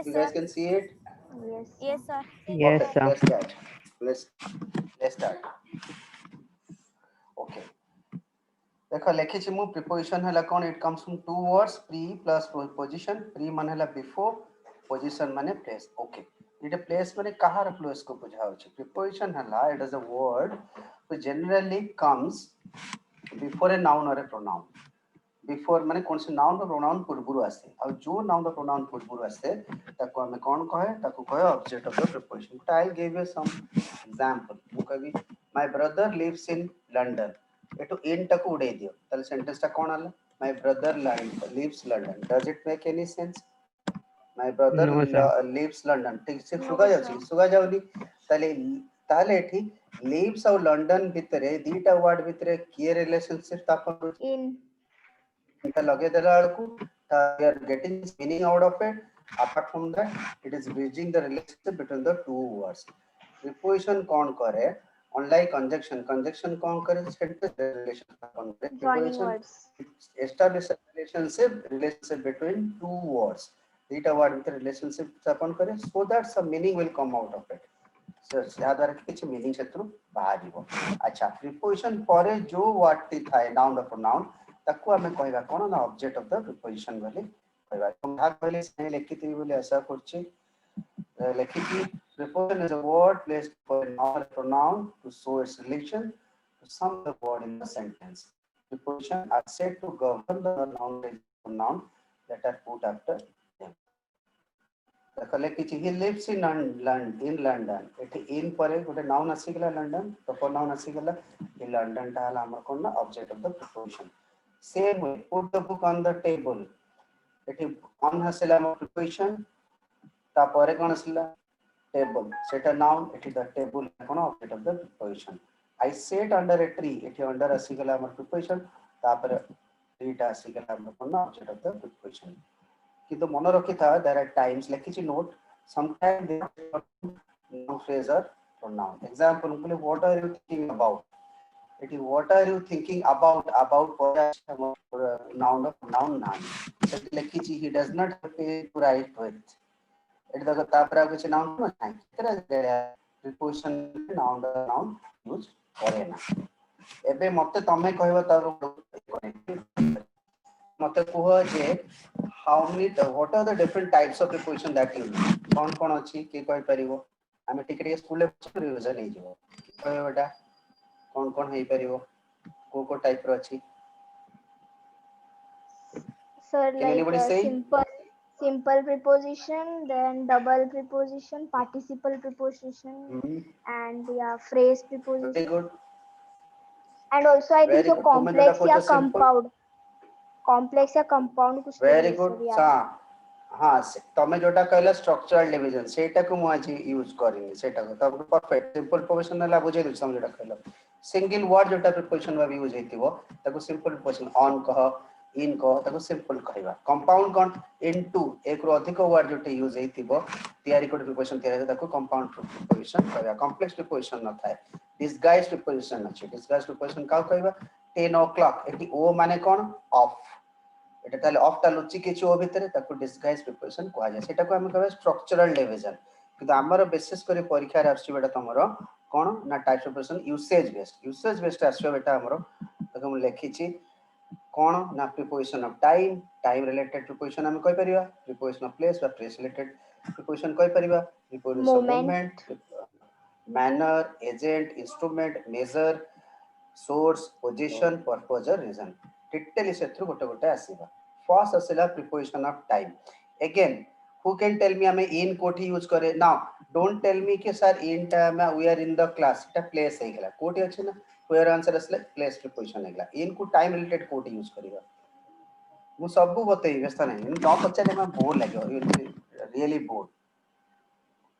Yes, You sir. guys can see it? Yes, Yes, sir. sir. Yes, Perfect. sir. Let's start. Let's start. Okay. देखो लिखी मु preposition है कौन it comes from two words pre plus position pre माने हला before position माने place okay it place माने कहार प्लेस को बुझाउ छी प्रिपोजिशन हला it is a word which generally comes before a noun और ए प्रोनाउन बिफोर माने कौन से नाउन और प्रोनाउन पूर्वरु आसे और जो नाउन और प्रोनाउन पूर्वरु आसे ताको हमें कौन कहे ताको कहे object of the preposition I will give you some example मु कहबी my brother lives in London एटू इन टाको उड़े दियो ताले सेंटेंस टा कोन आला my brother lives London does it make any sense my brother No, sir. Lives London ठीक से No, सुगा sir. जाउची सुगा जाउनी ताले ताले एठी लिव्स और लंडन भितरे दीटा वर्ड भितरे की रिलेशनशिप तापन In. इटा लगे देला बेलकू we are getting meaning out of it apart from that it is bridging the relationship between the two words preposition कौन करे unlike conjunction कौन करे sentence relation कौन करे Joining preposition words. establish a relationship between two words data word with relationship स्थापन करे so that some meaning will come out of it या द्वारा किछि मीनिंग क्षेत्र बाहर जीवो अच्छा प्रिपोजिशन परे जो वर्ड टी थाए नाउन और प्रोनाउन ताको हमें कहबा कोन ना ऑब्जेक्ट ऑफ द प्रिपोजिशन बोली कहबा हम भाग पहले से लिखिति बोली आशा करछि लिखिति preposition is a word placed for a noun or pronoun to show its relation to some other word in the sentence preposition are said to govern the noun and pronoun that are put after them देखले कि he lives in London एठी इन परे गोटे noun आसी गेला London proper noun आसी गेला ए London टा हला हमर कोन ना object of the preposition same way put the book on the table एठी ऑन हसला हमर प्रिपोजिशन ता परे कोन आसीला टेबल सेटा नाउन एठी the table cone object of the preposition I set under a tree एठी अंडर आसी गेला हमर प्रिपोजिशन ता परे ट्री टा आसी गेला हमर कोन ना ऑब्जेक्ट ऑफ द प्रिपोजिशन किंतु मन रखी था देयर आर टाइम्स लिखी note sometime the noun phrase और प्रोनाउन एग्जांपल बोले what are you thinking about it is what are you thinking about noun of noun noun लिखी he does not pay to write with it the तापरा कुछ noun नहीं तेरा preposition noun use करे ना एबे मते तमे कहबो तार मते कह जे how many what are the different types of preposition that you know कौन कौन अछि के कहि परिबो हमें टिके स्कूल ले रिवीजन नै जेबो कहबे बेटा कौन कौन हेई परिबो को टाइप रो अछि Sir, कैन like एनीबॉडी से simple preposition, then double preposition, participle preposition, and yeah, phrase very preposition, good and also I think very so good तुम जोटा complex कहछ या सिंपल complex या compound कुछ तो वेरी है गुड sir या सा हाँ तमे जोटा कहला स्ट्रक्चरल डिवीजन सेटा को मु आज यूज करिनी सेटा को तब परफेक्ट सिंपल प्रिपोजिशन ला बुझे दु सम जोटा कहला सिंगल वर्ड जोटा प्रिपोजिशन वा यूज हेतिबो ताको सिंपल प्रिपोजिशन ऑन कह इन कह ताको सिंपल कहबा कंपाउंड कोन इनटू एक रो अधिक वर्ड जोटे यूज हेतिबो तयारी को प्रिपोजिशन तयारी ताको कंपाउंड प्रिपोजिशन कहबा कॉम्प्लेक्स प्रिपोजिशन न थाए डिसगाइज प्रिपोजिशन अछि डिसगाइज प्रिपोजिशन का कहबा 10 o'clock एटी ओ माने कोन ऑफ एटा ताले ऑफ ता लुचि किछि ओ भितरे ताको डिसगाइज प्रिपोजिशन कोआ जाय सेटा को हम कहबा स्ट्रक्चरल डिवीजन किंतु हमर विशेष करी परीक्षा रे आछि बेटा तमरो कोन ना types of preposition usage based आछि बेटा हमरो ताको हम लिखि छी कोन ना preposition of time related preposition हम कहि परिबा प्रिपोजिशन ऑफ प्लेस वा प्लेस रिलेटेड प्रिपोजिशन कहि परिबा preposition of moment. Movement manner agent instrument measure source position purpose और रीजन डिटेल से थ्रू गोटे गोटे आसीबा फर्स्ट असला preposition of time again who can tell me हमें इन कोठी यूज करे नाउ डोंट टेल मी कि sir in time we are in the class टा प्लेस हे गेला कोठी अछि ना वेयर आंसर असले प्लेस प्रिपोजिशन हे गेला इन को टाइम रिलेटेड कोठी यूज करिबा मु सब बतई व्यस्त नहीं न पचारे में बोर लागो really bore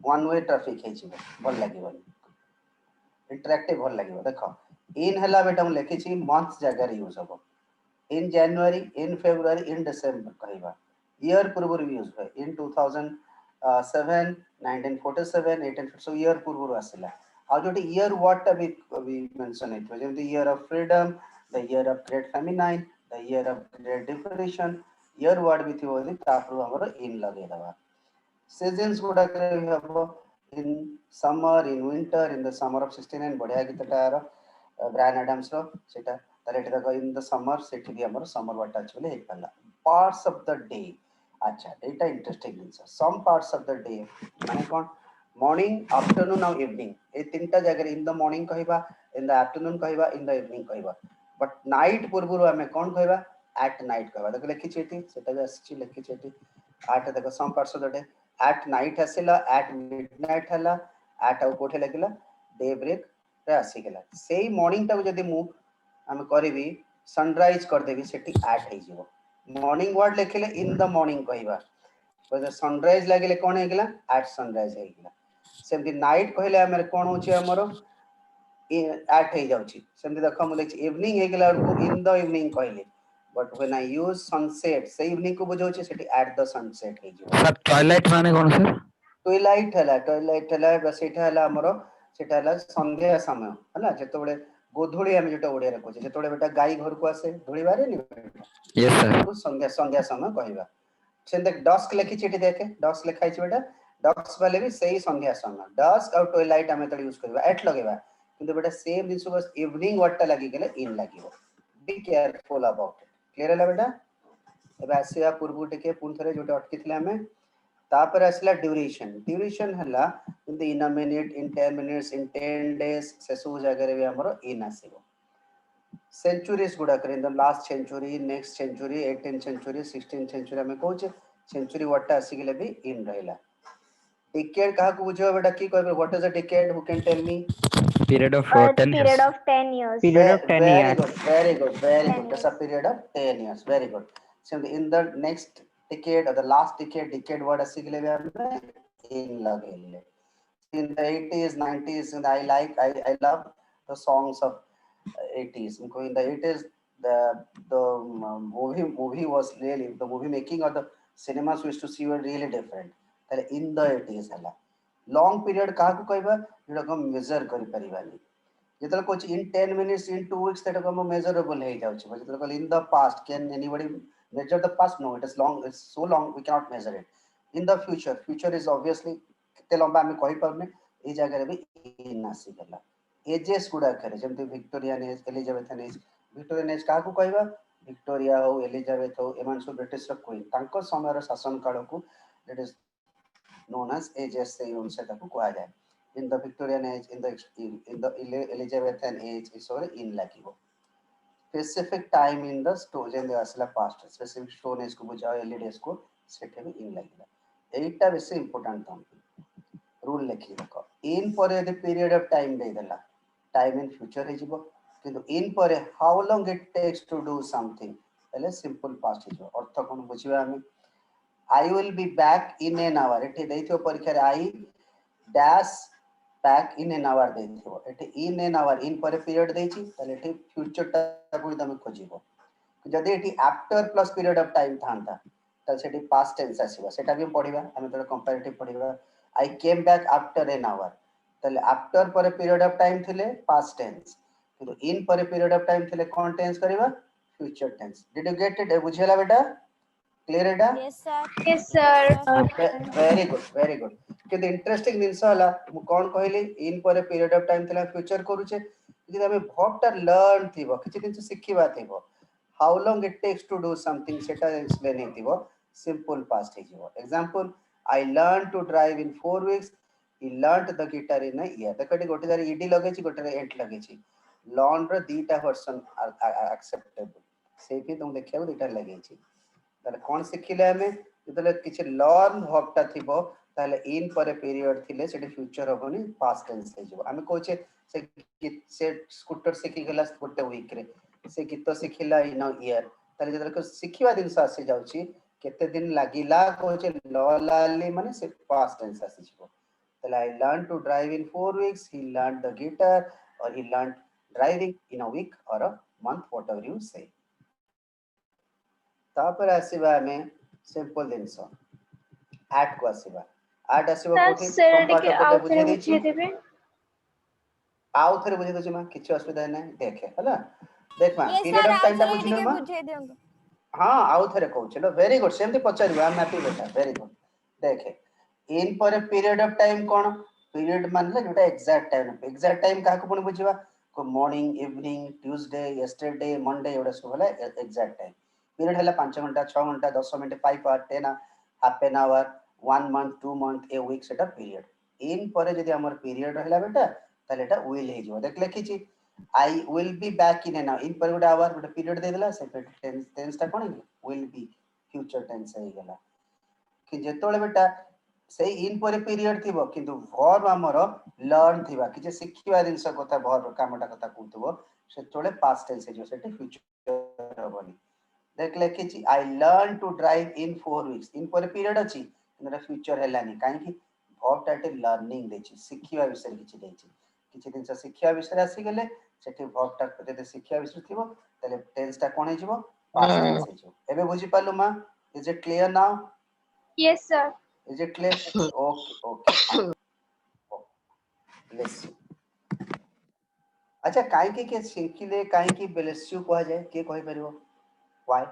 one way traffic है छी भल लागिबो इंटरैक्टिव भल लागिबो देखो इन हला बेटा हम लिखि छी मंथ जगह यूज हो in January, in February, in December कहबा year पूर्व यूज है in 2007 1947 18 so year पूर्व आसिला आ जोटी year what we mention it जेमति year of freedom the year of great famine the year of great depression year word भी थियो ता पूर्व हमर in लगे दबा seasons गुडा करे हबो in summer, in winter, in the summer of 69 बढ़िया गीतटा यार ब्रायन एडम्स रो सेटा ताले एटा देखो in the summer सेठी भी हमर summer वाट एक्चुअली हे पल्ला parts of the day अच्छा एटा interesting jeans some parts of the day माने कोन मॉर्निंग आफ्टरनून और इवनिंग ए तीनटा जगह इन द मॉर्निंग कहबा इन द आफ्टरनून कहबा इन द इवनिंग कहबा बट नाइट पूर्वरु हमें कोन कहबा एट नाइट कहबा देखो लिखि छेटी सेटा भी आछि लिखि छेटी एट देखो some parts of the day at night हसिला एट मिडनाइट हला एट आउ कोठे लगिला डे ब्रेक रे आसी गेला सेही मॉर्निंग टा जदी मु हम करबी सनराइज कर देबी सेठी एट हे जिवो मॉर्निंग वर्ड लिखले इन द मॉर्निंग कहबा बजे सनराइज लागिले कोन हे गेला एट सनराइज हे गेला सेमती नाइट कहले हमर कोन होची हमरो एट हे जाउची सेमती देखो मु लिखि इवनिंग हे गेला को इन द इवनिंग कहले but when I use sunset से इवनिंग को बुझौची सेठी एट द सनसेट हे जिवो सर ट्वाइलाइट माने कोन सर ट्वाइलाइट हला बस एटा हला हमरो सेटा हला संध्या समय हला जेतोबेले गोधुली हम जेटा ओडिया रे कहचे जेतोबेले बेटा गाई घर को आसे धुली बारे नि यस सर को संध्या संध्या समय कहबा सेन देख डस्क लिखि छिटी देखे डस्क लिखाई छी बेटा डस्क वाले भी सही संध्या समय डस्क और ट्वाइलाइट हम तळे यूज करबा एट लगेबा किंतु बेटा सेम दिस बस इवनिंग वर्ड ता लागि गेले इन लागिवो be careful about it clear हला बेटा एबे आसिया पूर्व टिके पुन थरे जोटे अटकितले हमें तापर असला ड्यूरेशन हला in a minute in 10 minutes in 10 days से सु जगह भी हमरो इन आसीबो सेंचुरीज गुडा करे in the last century next century 18th century 16th century में कहूचे सेंचुरी वर्ड आसी गेले भी इन रहला डिकेड कहा को बुझो बेटा की कहबे what is a decade who can tell me period of 10 years period of 10 years. Period of 10 very years. good very good very 10 good that's a years. period of 10 years very good so in the next decade or the last decade word asi gele हमने in लगेले in the 80s 90s and I love the songs of 80s because in the 80s the movie was really the movie making or the cinemas we used to see were really different ताले in the 80s हला long period काहा को कहबा जेटा को measure करि परिबानी जेतल कोच in 10 minutes in 2 weeks that को measurable हे जाउछ जेतल को in the past can anybody measure the past no it is long it's so long we cannot measure it in the future is obviously केते लंबा हम कहि परने ए जगह रे भी इन आसी गला एजेस गुडा करे जेमते Victorian age Elizabethan age Victorian age काहा को कहबा विक्टोरिया हो एलिजाबेथ हो एमान सब ब्रिटिश र क्वीन तांको समय र शासन काल को that is known as ages से उनसे तक को आ जाए in the Victorian age in the Elizabethan age is or in lagibo specific time in the stone जेंदे असला past specific stone age को बुझाओ early days को सेटे भी in लागिला एटा बेसी इंपोर्टेंट था रूल लिखि रखो in पर यदि period of time दे देला time in future हे जिवो किंतु in पर how long it takes to do something पहले simple past हे जिवो अर्थ कोन बुझिबा हमें I will be back in an hour एठी दैथियो परीक्षा रे I dash back in an hour दैथियो एठी in an hour in पर पीरियड दैछि तले एठी फ्यूचर टा को तमे खोजिबो जदि एठी after plus period of time थांता त सेठी पास्ट टेंस आसीबो सेटा भी पढिबा हम तो कंपैरेटिव पढिबा I came back after an hour तले आफ्टर पर पीरियड ऑफ टाइम थिले पास्ट टेंस किंतु इन पर पीरियड ऑफ टाइम थिले कोन टेंस करबा future tense did you get it बुझेला बेटा क्लियर एटा Yes, sir. Yes, sir. very good किंतु इंटरेस्टिंग जिंस हला मु कोन कहली इन पर पीरियड ऑफ टाइम थिला फ्यूचर करूचे जे हमें वर्ब टा लर्न थिबो किछि दिन सिखिबा थिबो how long it takes to do something सेटा एक्सप्लेन हेतिबो सिंपल पास्ट हे जिवो example I learn to drive in 4 weeks he learned the guitar in a year देखटी गोटे जारी ईडी लगेछि गोटे रे एंट लगेछि लर्न रो दीटा वर्जन एक्सेप्टेबल सेही तुम देखियो दीटा लगेछि ताले कोन सिखिले हमें जतले किछि लर्न वर्ब थिबो ताले इन पर पीरियड थिले सेठी फ्यूचर होबनी पास्ट टेंस हे जिवो हम कोचे से स्कूटर सिखि गेला गोटे वीक रे से गीत सिखिला इन अ ईयर ताले जतले को सिखिबा दिन से आसी जाउची केते दिन लागिला कोचे ल लाली माने से पास्ट टेंस आसी जिवो ताले I learn to drive in 4 weeks he learned the guitar और he learned driving in a week और अ मंथ व्हाटएवर यू से तापर आसीबा हमें सिंपल दिनस एट को आसीबा एट आसीबा कोठी संपाट कोटे बुझे देछि आउ थरे बुझे देछि मा किछ असुविधा नै देखे हला देख मा Yes, period sir. Of time ता आप बुझिलो थोड़े मा बुझे दियंतु। हां आउ थरे कहू चलो वेरी गुड सेमती पचारिबा हम हैप्पी बेटा वेरी गुड देखे इन पर पीरियड ऑफ टाइम कोन पीरियड मानले जोटा एग्जैक्ट टाइम काको पुनी बुझिबा को morning evening Tuesday yesterday Monday एवडा सब होला एग्जैक्ट टाइम पीरियड हला 5 घंटा 6 घंटा 10 minute 5 hour 10 half an hour 1 month 2 month a week सेटा पीरियड इन पर जदी हमर पीरियड रहला बेटा ताले एटा विल हे जिवो देख लेखि छी I will be back in an hour in पर गोटे आवर गोटे पीरियड दे देला से टेंस ता कोन विल बी फ्यूचर टेंस हे गेला कि जेतोले बेटा से इन पर पीरियड थिबो किंतु वर्ब हमर लर्न थिबा कि जे सिखिबा दिनस कथा वर्ब कामटा कथा कहतबो सेतोले पास्ट टेंस हे जो सेटे फ्यूचर होबनी देख लेखि छी I learn to drive in 4 weeks in पर पीरियड अछि किंतु फ्यूचर हेलानी काहे कि वर्ब टाइटल लर्निंग देछि सिखिबा विषय किछि देछि किछि दिन से शिक्षा विषय आसी गेले सेठी वर्ब टा जदि शिक्षा विषय थिबो तले टेंस टा कोन हे जिवो पास्ट टेंस हे जिवो एबे बुझि पालु मा is it clear now Yes, sir. Is it clear okay okay fine bless you अच्छा काहे के शिखिले काहे कि ब्लेस यू कहा जाय के कहि परिबो why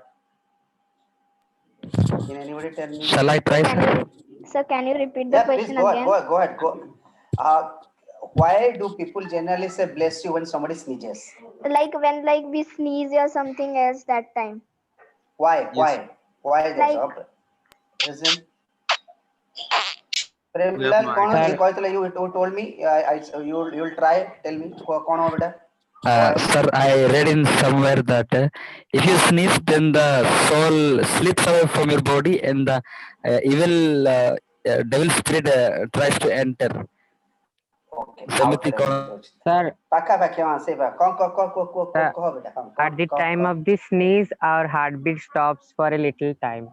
can anybody tell me Shall I try, Can sir? you, sir, can you repeat the yeah please question again? go ahead go uh why do people generally say bless you when somebody sneezes Like when like we sneeze or something else that time. why Yes. why that's Like up reason Yeah, Premlal my कौन ये Sir, कहतले you told me you'll try tell me कौन हो बेटा go ahead Sir, I read in somewhere that if you sneeze, then the soul slips away from your body, and the evil devil spirit tries to enter. okay ସେମିତି outer କଣ sir, पाखा पाखी हां से बा कौन sir, कहो बेटा हां at the time of the sneeze, our heartbeat stops for a little time.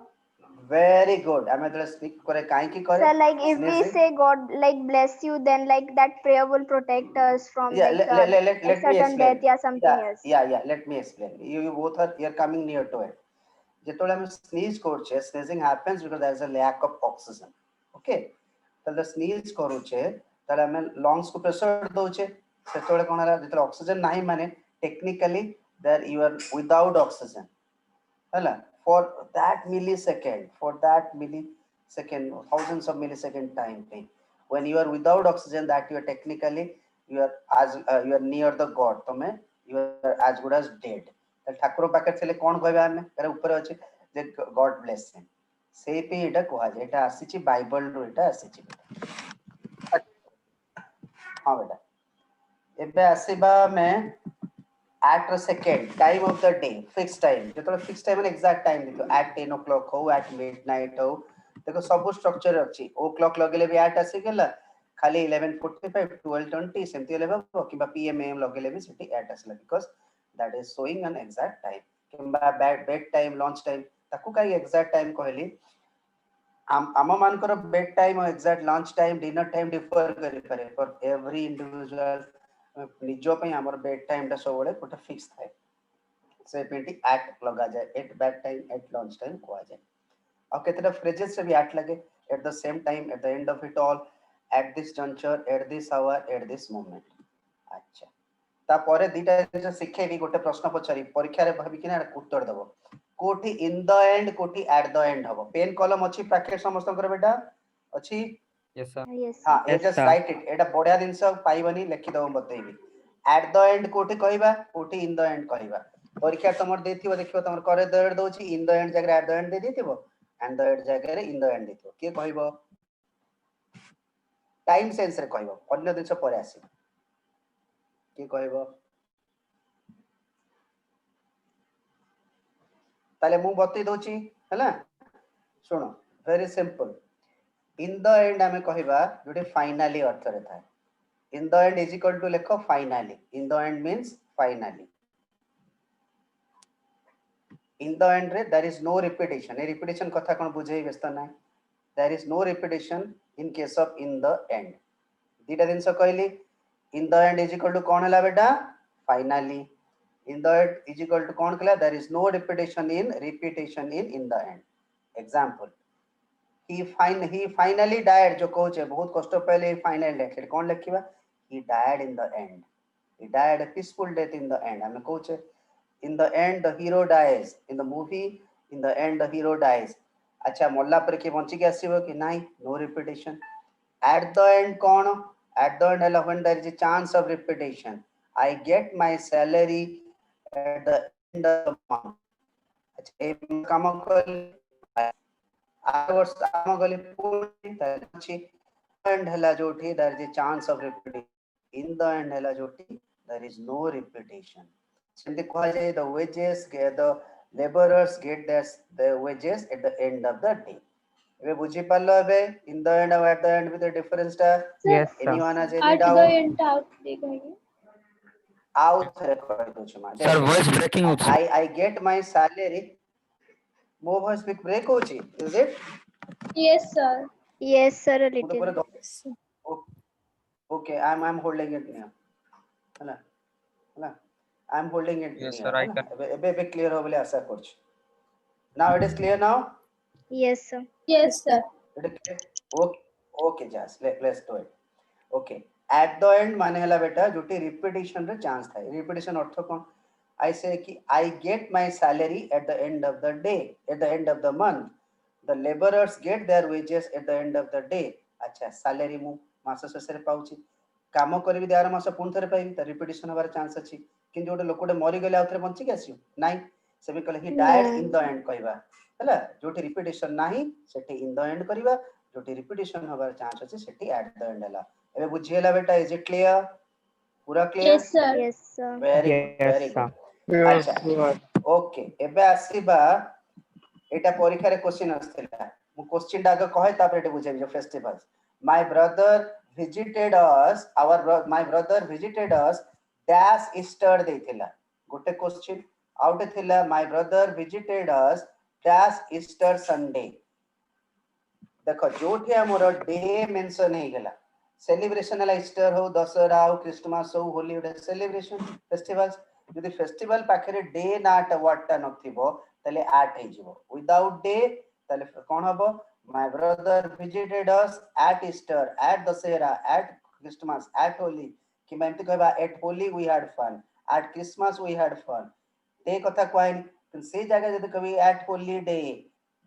very good I'm going to speak करे काहे की करे sir, like if we sneezing say God like bless you, then like that prayer will protect us from yeah like let me certain explain death or something else. yeah let me explain you both are you're coming near to it ଯେତେବେଳେ ଆମେ ସ୍ନିଜ୍ କରୁଛେ ସ୍ନିଜିଂ happens because there is a lack of oxygen okay ତାହେଲେ ସ୍ନିଜ୍ କରୁଛେ ତାହେଲେ ଆମେ ଲଂଗ୍ସ କୁ pressure ଦଉଛେ ସେତେବେଳେ କଣ ହେଲା ଯେତେବେଳେ ଅକ୍ସିଜେନ ନାହିଁ ମାନେ technically there you are without oxygen ହେଲା for that millisecond thousands of millisecond time पे when you are without oxygen that you are technically you are as you are near the god तमे you are as good as dead Thakur पाखे ଥିଲେ कोन कहबा हमें era ऊपर अछि जे God bless him से पे एटा कहआ जे एटा आसीची बाइबल रो एटा आसीची हां बेटा एबे आसीबा में at a second time of the day fixed time जेतले फिक्स टाइम एग्जैक्ट टाइम दितो at 10 o'clock हो at midnight हो देखो सब स्ट्रक्चर अछि ओ क्लॉक लगेले भी at आसी गेला खाली 11:45 12:20 सेमती लेबा किबा pm am लगेले भी सेठी at आसला because that is showing an exact time किबा बेड टाइम लंच टाइम ताकू काई एग्जैक्ट टाइम कहली आम मानकर बेड टाइम और exact lunch time dinner time differ करि पारे फॉर एवरी इंडिविजुअल निजो पई हमर बेड टाइम ता सब बळे गोटे फिक्स थाए से पेटी एट लगा जाए at bed time at lunch time को आ जाए और केतेटा फ्रेजेस से भी एट लगे at the same time at the end of it all at this juncture at this hour at this moment अच्छा ता परे दीटा जे शिखे भी गोटे प्रश्न पछारी परीक्षा रे भाबी किना उत्तर दबो कोठी इन द एंड कोठी एट द एंड हबो पेन कलम अछि पैकेट समस्त कर बेटा अछि Yes, sir. Yes, हां sir. ये Yes, just sir. Right it एटा बढ़िया दिन सब पाइबनी लिखि दबो बतैबी एट द एंड कोठी कहबा कोठी इन द एंड कहबा परीक्षा तमर देथिबो देखिबो तमर करे द एंड दोछि इन द एंड जगह एट द एंड दे देथिबो एंड द एंड जगह रे इन द एंड देथिबो के कहबो टाइम सेंस रे कहबो अन्य दिन सब परे आसी के कहबो ताले मु बतै दोछि हैला सुनो very simple in the end हमें कहबा जोटे फाइनली अर्थ रे था in the end is equal to लेखो finally in the end means finally in the end रे देयर इज नो रिपीटेशन ए रिपीटेशन कथा कोन बुझेई व्यस्त ना there is no repetition in case of in the end दीटा दिन से कहली in the end is equal to कोन हला बेटा finally in the end is equal to कोन कहला there is no repetition in in the end example he finally died जो कहू छे बहुत कष्ट पहले फाइनल डेथ कोन लिखिबा he died in the end he died a peaceful death in the end हमें कहू छे in the end the hero dies in the movie in the end the hero dies अच्छा मल्ला पर के बंची के आसीबो कि नाही no repetition at the end कौन at the end हला when there is a chance of repetition I get my salary at the end of the month अच्छा ए काम कल आवर्स काम कल पूरी तछि end हला जोठी there is a chance of repetition in the end हला जोठी there is no repetition सेमते कहा जाय the wages get the laborers get their wages at the end of the day ଏବେ ବୁଝି ପାରିଲ ଏବେ in the end ଆଉ at the end ଭିତରେ difference ଟା Yes, sir. anyone has any At the doubt end out देखेंगे ଆଉ ଥରେ କହି ଦଉଛି ମା Sir, voice breaking out. I get my salary ମୋ voice break ହଉଛି is it yes sir Yes, sir, a ମୁଁ ତ ପୁରା little. okay I'm holding it near ହେଲା ହେଲା I'm holding it Yes, near sir, I ହେଲା ଏବେ clear ହେବ ବୋଲି ଆଶା କରୁଛି now it is clear now Yes, sir. yes sir okay okay just let's do it okay at the end माने हला बेटा जोटी repetition रे chance थाए repetition earth cone I say कि I get my salary at the end of the day at the end of the month the laborers get their wages at the end of the day अच्छा salary मु मास शेष रे पाउची काम करबी देर मास पुन थरे पाइबी त repetition हबार chance अछि किंतु गोटे लोकटे मरि गेले आउथरे बंची के आसियो नाही सेबे कहले he died in the end कहबा हला जोटी repetition नाही सेठी in the end करबा जोटी repetition हबार chance अछि सेठी at the end हला एबे बुझियला बेटा इज इट क्लियर पूरा clear yes sir Yes, sir. Very Yes, sir. Good अच्छा ओके एबे आसीबा एटा परीक्षा रे क्वेश्चन आस्थिला मु क्वेश्चन टा आगे कहे तापर एटा बुझेबी जो festivals my brother visited us my brother visited us dash easter देथिला गोटे क्वेश्चन आउट थिला my brother visited us dash easter sunday देखो जोठी हमर डे मेंशन हे गेला सेलिब्रेशन है ईस्टर हो दशहरा हो क्रिसमस हो होली हो सेलिब्रेशन फेस्टिवल्स यदि फेस्टिवल पाखरे डे नाट वर्डटा नथिबो तले आट हे जिवो विदाउट डे तले कोन हबो my brother visited us at Easter at Dussehra at Christmas at Holi कि मैं एमति कहबा at Holi we had fun at Christmas we had fun ते कथा कहन से जगह जदि कभी एट होली डे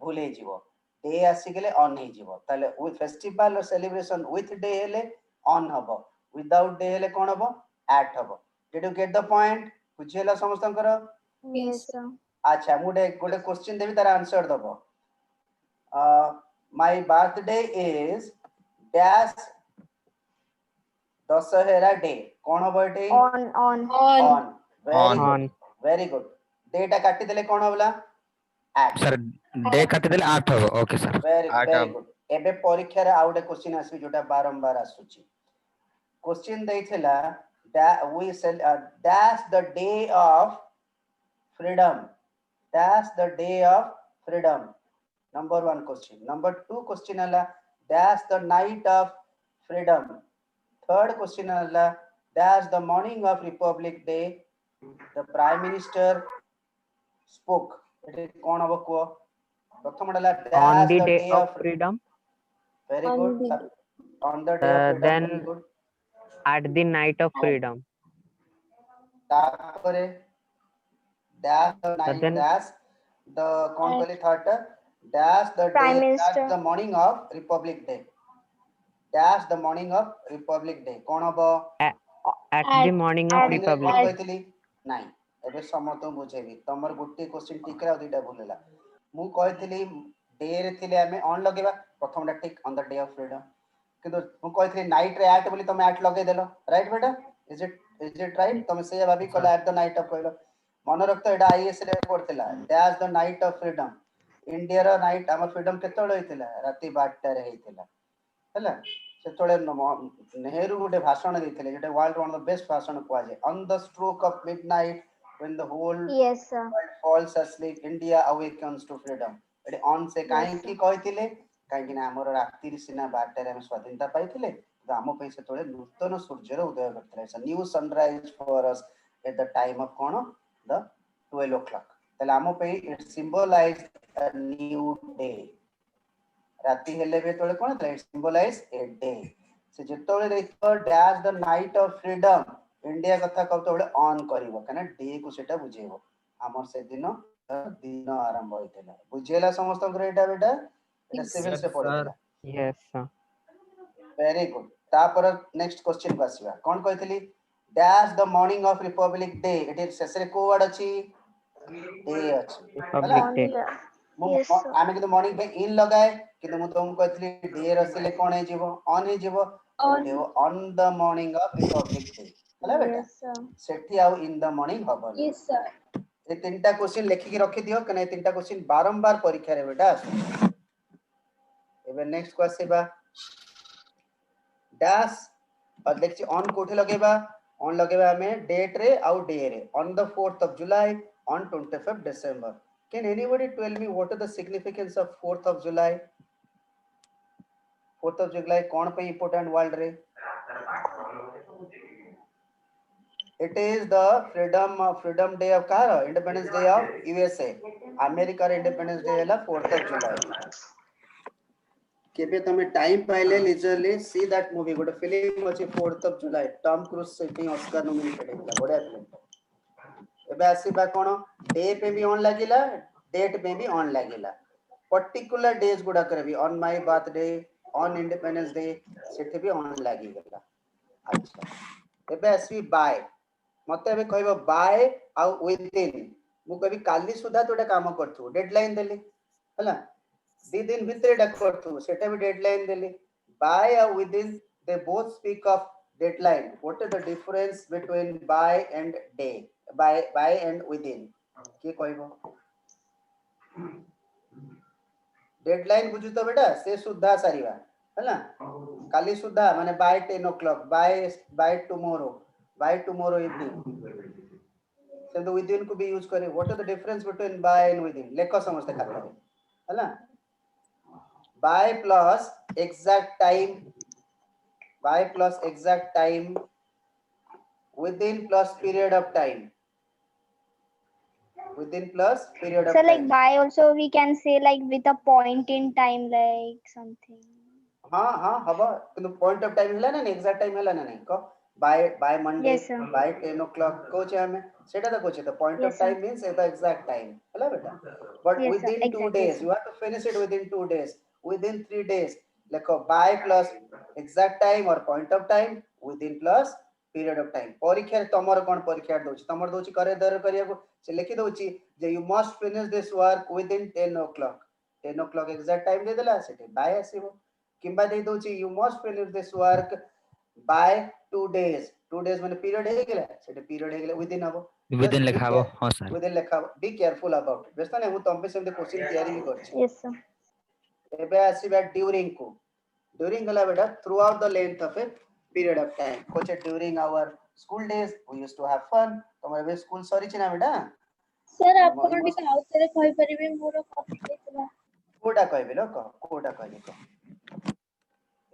भूले जिवो डे आसी गेले ऑन हे जिवो ताले विथ फेस्टिवल और सेलिब्रेशन विथ डे हेले ऑन हबो विदाउट डे हेले कोन हबो एट हबो did you get the point बुझियला समस्तंकर Yes, sir. अच्छा मुडे गोटे क्वेश्चन देबी तार आंसर दबो my birthday is dash Dussehra day कोन हबो एटी On. on on very good डेटा काटी देले कोन हबला एट Sir, day काटी देले 8 हो. Okay, sir. Very Atom. Good एबे परीक्षा रे आउटे क्वेश्चन आसी जोटा बारंबार आसुची क्वेश्चन देइथिला we said dash the day of freedom dash the day of freedom number 1 question number 2 question ala dash the night of freedom third question ala dash the morning of republic day the prime minister spoke it is kon habo ko प्रथम ala On dash the the day day of of freedom, very On good the- on the day of freedom then very good at the night of freedom. तापरे dash the night then- dash the कौन कहली third dash the Prime day Minister. dash the morning of republic day dash the morning of republic day कौन हबो At the morning of morning रे Republic. कौन कहतली नाही एबे समत बुझेबी तमर गुटी क्वेश्चन ठीक रा दुईटा भूलला मु कहतली डे रे थिले हमें ऑन लगेबा प्रथमटा ठीक on the day of freedom किंतु मु कहतली नाइट रे एट बोली तुम एट लगे देलो राइट बेटा इज इट राइट तुम से भाभी कला एट द नाइट ऑफ कहलो मन रखतो एटा आईएएस रे पढ़थिला dash the night of freedom India रो नाइट हमर फ्रीडम केतळे होइतिला राती 12 रे होइतिला हैला सेतळे नेहरू गोटे भाषण देथिले जेटा world one of the best भाषण कुआ जे on the stroke of midnight when the whole Yes, sir. world falls asleep india awakens to freedom एटे ऑन से काहे की कहतिले काहे कि हमर रात्रि सिना 12 रे हम स्वाधीनता पाइथिले तो हम पई सेतळे नूतन सूर्य उदय करथिले it's a new sunrise for us at the time of कोन द 12 o'clock तले हम पई it symbolize a new day राति हेले बे तळे कोन इट सिंबलाइज ए डे से जेतळे देखो dash the night of freedom India कथा कहतळे ऑन करिवो कने डे को सेटा बुझेबो हमर से दिन दिन आरंभ होइतिला बुझेला समस्त ग्रेटा बेटा एटा Yes, सिविल्स रे sir. पढितला Yes, sir. वेरी गुड तापर नेक्स्ट क्वेश्चन को आसीबा कोन कहतली dash the morning of Republic Day it is सेसरे को वर्ड अछि डे अछि हला Republic On Day. the मु yes sir. आमे किंतु मॉर्निंग पे इन लगाए किंतु मु तुम कहतली डे रसिले कोन हे जीवो ऑन हे जीवो on. On the morning of Republic Day हला बेटा Yes sir. सेठी आउ इन द मॉर्निंग हबनी Yes, sir. ये तीनटा क्वेश्चन लेखिक रखि दियो कने तीनटा क्वेश्चन बारंबार परीक्षा रे बेटा आसु एबे नेक्स्ट को आसीबा डैश और देखछि ऑन कोठे लगेबा ऑन लगेबा हमें डेट रे आउ डे रे on the 4th of July on 25th December can anybody tell me what is the significance of 4th of July 4th of July कोन पे इंपोर्टेंट वर्ल्ड रे it is the freedom day of car independence day of USA America रे independence day हैला 4th of July केबे तमे time पाइले लिजरली see that movie गोटे film अछि 4th of July Tom cruise setting Oscar nominated हैला बढिया फिल्म एबे आसीबा कोन डे पे भी ऑन लागिला डेट पे भी ऑन लागिला पर्टिकुलर डेज गुडा करे भी on my birthday on Independence Day सेठी भी ऑन लागी गेला अच्छा एबे आसी बाय मते एबे कहबो बाय आ विद इन मु कभी काली सुधा तोडा काम करथु डेडलाइन देली हला दी दिन भितर डा करथु सेटा भी डेडलाइन देली बाय आ within they both speak of deadline what is the difference between by end day by and within के कहबो डेडलाइन बुझु तो बेटा से सुधा सारीवा हला काली सुधा माने bye 10 o'clock by tomorrow evening से तो विद इन को भी यूज करे what is the difference between by and within लेखो समझते खाता है हला by plus exact time within plus period of time within plus period of So like time by also we can say like with a point in time like something. हाँ हबा किंतु point of time हैला ना exact time हैला ना नहीं को by Monday Yes sir. By 10 o'clock कोचे हमें सेटा तो कोचे तो point of Yes sir. Time means the exact time हैला बेटा but Yes sir. Within 2 Exactly days sir. you have to finish it within 2 days within 3 days लिखो bye plus exact time और point of time within plus period of time परीक्षा तमर कोन परीक्षा दोछि तमर दोछि करे दर करिया को से लिखि दोछि जे you must finish this work within 10 o'clock 10 o'clock exact time दे देला सेटे बाय आसीबो किंबा दे दोछि you must finish this work by 2 days माने पीरियड हे गेला सेटे पीरियड हे गेला विद इन हबो Within लेखाबो हां सर. विद इन लेखा बी केयरफुल अबाउट इट बेस्ता ने मु तंबे सेम क्वेश्चन तयारी भी करछि Yes sir. एबे आसीबा ड्यूरिंग को ड्यूरिंग गला बेटा throughout the length of a period of time कोचे during our school days we used to have fun तमरे बे स्कूल सरी छिना बेटा Sir, ଆପଣ ଟିକେ ଆଉ ଥରେ କହିପାରିବେ ମୋର କଟି ଯାଇଥିଲା। कोडा कहबे लो कोडा कहबे को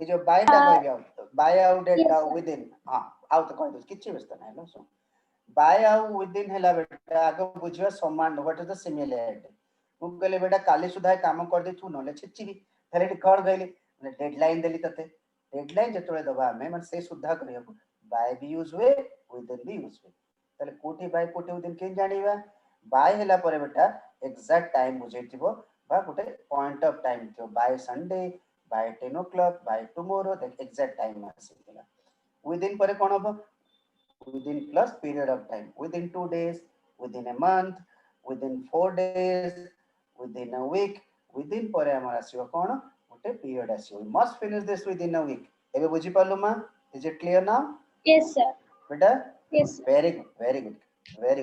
ए जो बायटा कहबे out by out at Yes, sir. With in हां आउट कह दो किछि व्यस्त नै लो सो बाय आउट विद इन हैला बेटा आगो बुझियो समान व्हाट इज द सिमिलरिटी मु कहले बेटा काली सुधा काम कर दे छु नले छिछि थाले कोड गइले माने डेडलाइन देली तते डेडलाइन जतोले दबा हमें माने से सुधा करियो बाय भी यूज हुए विद इन भी यूज हुए ताले कोठी बाय कोठी विद इन के जानिबा बाय हैला परे बेटा एग्जैक्ट टाइम बुझेतिबो बा गोटे पॉइंट ऑफ टाइम थियो by Sunday by 10 o'clock by tomorrow that exact time आसीला विद इन परे कोन हो within plus period of time within 2 days within a month within 4 days within a week within pore amar asibo kon ote period asibo we must finish this within a week ebe buji parlu ma is it clear now Yes, sir. beta Yes, sir. very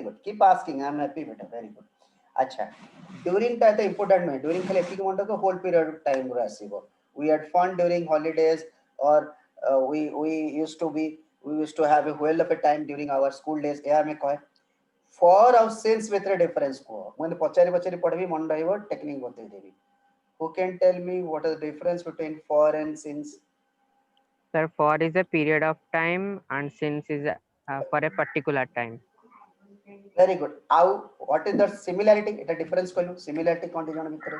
good keep asking I am happy beta very good acha during ta to important nahi during khali etik monta ko whole period of time ro asibo we had fun during holidays or we used to have a whale of a time during our school days या में कहे for और since with a difference को मैंने पचारी पढ़बी मन रहिबो technique बतै देबी who can tell me what is the difference between for and since Sir, for is a period of time and since is for a particular time. very good how what is the similarity eta difference कहलु similarity कोन जण भितर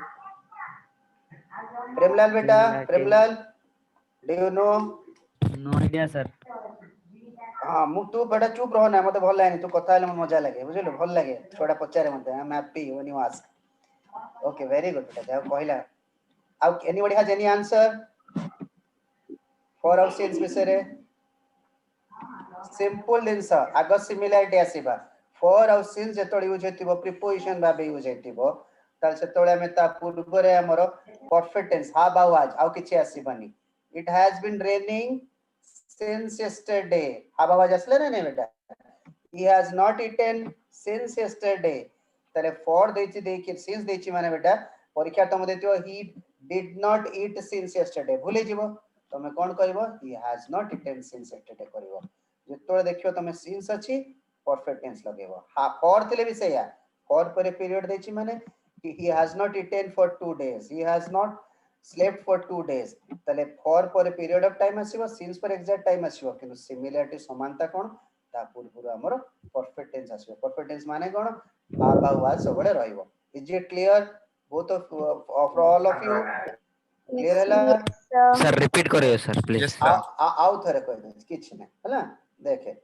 प्रेमलाल बेटा Similarity. Premlal do you know No idea, sir. हाँ मु तू बेटा चुप रह ना मते भल लागनी तू कथा हेले मजा लागे बुझिलु भल लागे छोटा पचारे मते I am happy when you ask okay very good बेटा जाओ कहला आउ anybody has any answer for our सेल्स विषय रे सिंपल जिनस आग सिमिलरिटी आसीबा फॉर आउ सिंस जेतोळ यूज हेतिबो प्रीपोजिशन भाबे यूज हेतिबो ताल सेतोळे हमें ता पूर्व रे हमरो परफेक्ट टेंस हा बा आज आउ किछि आसीबानी it has been raining since yesterday हा बा आज असले ना बेटा he has not eaten since yesterday ताले for देछि देखि since देछि माने बेटा परीक्षा तम देतियो he did not eat since yesterday भूले जीवो तमे कोन कहबो he has not eaten since yesterday करबो जेतोळे देखियो तमे since अछि परफेक्ट टेंस लगेबो हा for थिले भी सया for पर पीरियड देछि माने he has not eaten for 2 days he has not slept for 2 days ताले for पर पीरियड ऑफ टाइम आसीबो since पर एग्जैक्ट टाइम आसीबो किंतु सिमिलरिटी समानता कोन ता पूर्व हमर परफेक्ट टेंस आसीबो परफेक्ट टेंस माने कोन हा बा वाज सबले रहइबो is it clear both of all of you clear हला Yes, sir. सर रिपीट करियो सर प्लीज Yes, sir. आउ थरे कह दे किछ नै हला देखे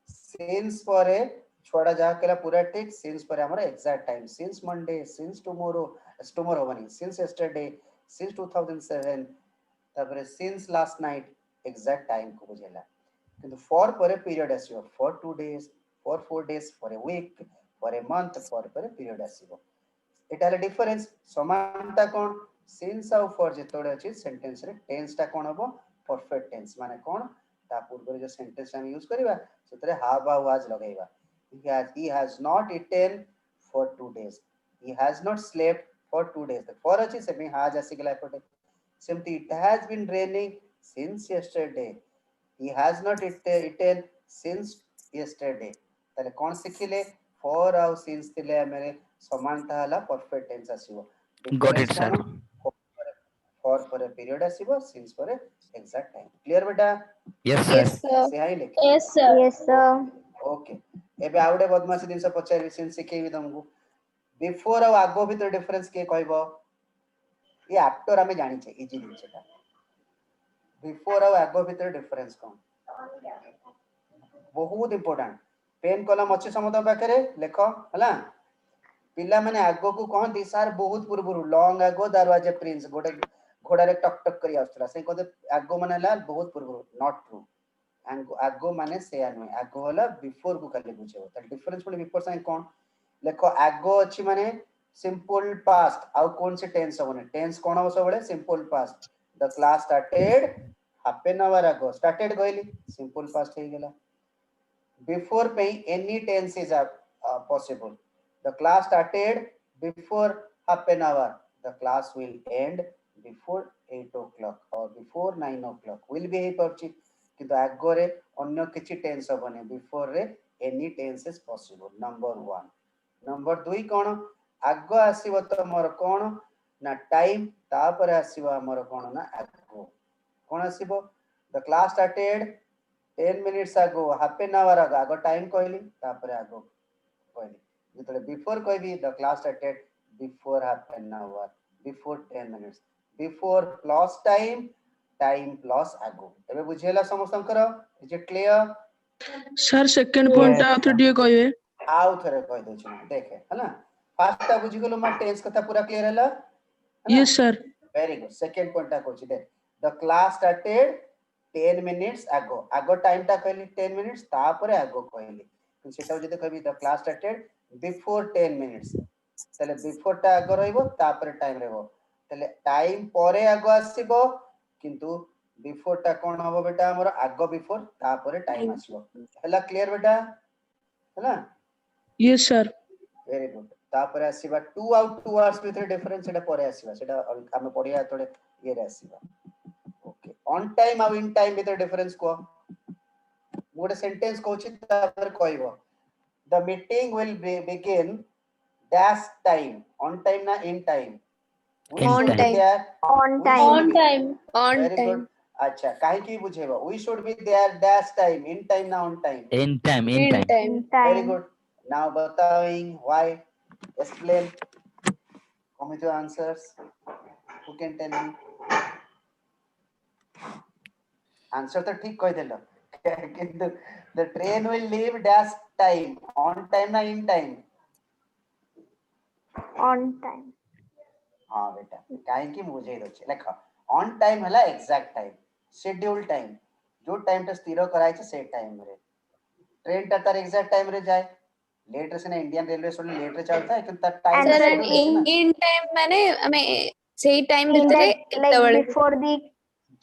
सिंस परे छोड़ा जा केला पूरा ठीक सिंस परे हमर exact time since Monday since tomorrow बनी सिंस यस्टरडे सिंस 2007 तापरे since last night exact time को बुझेला किंतु फॉर परे पीरियड आसीबो for 2 days for 4 days for a week for a month for परे पीरियड आसीबो एटाले डिफरेंस समानता कोन सिंस आउ फॉर जेतोडे अछि सेंटेंस रे टेंस ता कोन हबो परफेक्ट टेंस माने कोन ता पूर्व जो सेंटेंस हम यूज करबा सेतरे हैव आ वाज लगाइबा he has not eaten for 2 days he has not slept for 2 days for अछि से में has आसी गेला पटे सेमती it has been raining since yesterday he has not eaten since yesterday ताले कोन सिखिले for आउ since थिले मेरे समानता हला परफेक्ट टेंस आसीबो गॉट इट सर for पर पीरियड आसीबो since पर एग्जैक्ट टाइम क्लियर बेटा यस Yes, सर sir. से हाई लेके Yes, sir. Yes, sir. Okay एबे आउडे बदमाशी दिन से पचारि सिंस सिखेबी तुमको बिफोर और आगो भीतर डिफरेंस के कहबो ये आफ्टर हमें जानि छे इजी दिन सेटा बिफोर और आगो भीतर डिफरेंस कोन बहुत इंपोर्टेंट पेन कलम अछि समत पाखरे लेखो हला पिला माने आगो को कहंती सर बहुत पूर्वरु लॉन्ग आगो दरवाजे प्रिंस गोटे घोड़ा रे टक टक करी आउतला से कहते आगो माने ला बहुत पूर्वरु नॉट ट्रू आगो माने से आनु आगो होला बिफोर को खाली बुझेबो त डिफरेंस पुनी बिफोर साइन कोन लेखो आगो अछि माने सिंपल पास्ट आउ कोन से टेंस होने टेंस कोन हो सबले simple past the class started half an hour ago started कहली सिंपल पास्ट हे गेला बिफोर पे any tense is possible the class started before half an hour the class will end before 8 o'clock or before 9 o'clock will be हे परछि किंतु आगो रे अन्य किछि टेंस होबने बिफोर रे any tense is possible number 1 number 2 कोन आगो आसीबो त मोर कोन ना टाइम तापर आसीबो हमर कोन ना आगो कोन आसीबो the class started 10 minutes ago half an hour ago टाइम कहली तापर आगो कहली जेतले बिफोर कहबी the class started before half an hour before 10 minutes before plus time time plus ago एबे बुझेला समस्तंकर is it clear sir second point आ तो दिए कहबे आउ थरे कह दे छी देखे हला फास्ट ता बुझि गेलो मा टेंस कथा पूरा क्लियर हला yes sir very good second point ता कहछि दे the class started 10 minutes ago ago time ता कहली 10 minutes तापर आगो कहली सेटा जदि कहबी the class started before 10 minutes तले बिफोर ता आगो रहइबो तापर टाइम रहइबो तले टाइम परे आगो आसीबो किंतु बिफोर ता कोन हबो बेटा हमर आगो बिफोर तापर टाइम आसीबो हला क्लियर बेटा हला यस सर वेरी गुड तापर आसीबा 2 आउट 2 आवर्स भीतर डिफरेंस सेटा परे आसीबा सेटा हम पढिया तोडे ये रे आसीबा ओके ऑन टाइम और इन टाइम भीतर डिफरेंस को मोटे सेंटेंस कहछि तापर कहइबो the meeting will begin dash time on time ना in time On time. On We time. should On be- time. very good अच्छा काहे की बुझेबो we should be there dash time in time ना on time in time In time. In very time. Good now बताइंग why explain come with your answers who can tell me answer तो ठीक कह देलो କିନ୍ତୁ the train will leave dash time, on time ना in time? On time. हाँ बेटा कहीं की मुझे दे लेख on time हला exact time, schedule time, जो टाइम टा स्थिर कराई छे से टाइम रे ट्रेन टा तार exact टाइम रे जाए लेट रे से ना इंडियन रेलवे सोले लेट रे चलता है किंतु time And sir then in time माने हमें सही टाइम in देते that like केतेबेले before the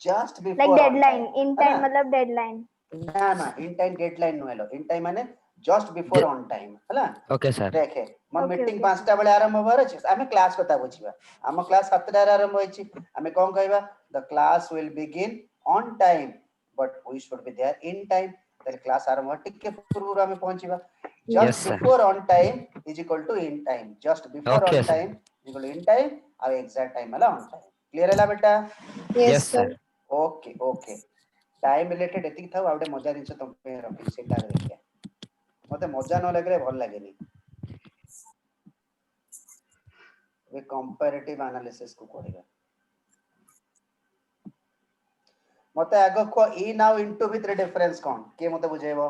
just like before on deadline. time In है time ना मतलब deadline. ना ना in time deadline no hello in time माने just before on time है ना Okay, sir. देखे मन Okay, मीटिंग okay, 5टा बेले आरंभ होबार अछि आमे क्लास कथा बुझिबा हम क्लास 7टा रे आरंभ होइछि आमे कोन कहबा the class will begin on time but we should be there in time तर क्लास आरंभ टिके पूर्व आमे पहुंचिबा Yes, just sir. before on time is equal to in time just before Okay, on sir. time is equal to in time और exact time वाला on time clear हैला बेटा Yes, sir. Okay okay time related एतिक था आउडे मजा जिंस तुम पे रखी सेटा देखिया मते मजा न लागले भल लागेनी वे कंपैरेटिव एनालिसिस को करेगा मते आगो को ई नाउ इनटू भितर डिफरेंस कोन के मते बुझेबो